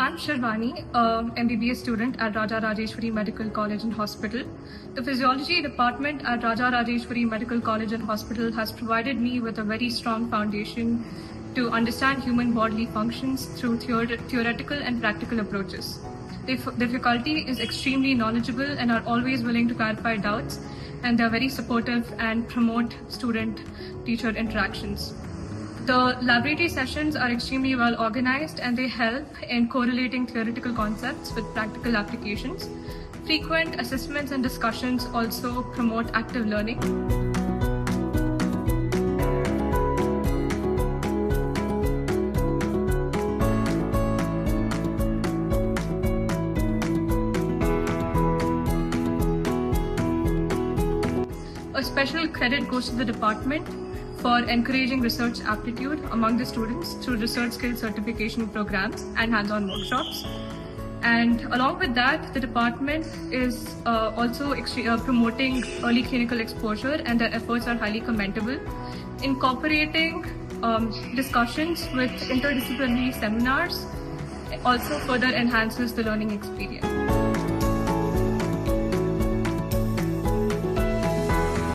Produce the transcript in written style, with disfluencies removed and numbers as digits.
I'm Sharvani, MBBS student at RajaRajeswari Medical College and Hospital. The Physiology Department at RajaRajeswari Medical College and Hospital has provided me with a very strong foundation to understand human bodily functions through theoretical and practical approaches. The faculty is extremely knowledgeable and are always willing to clarify doubts, and they're very supportive and promote student-teacher interactions. The laboratory sessions are extremely well organized and they help in correlating theoretical concepts with practical applications. Frequent assessments and discussions also promote active learning. A special credit goes to the department for encouraging research aptitude among the students through research skills certification programs and hands-on workshops. And along with that, the department is also promoting early clinical exposure, and their efforts are highly commendable. Incorporating discussions with interdisciplinary seminars also further enhances the learning experience.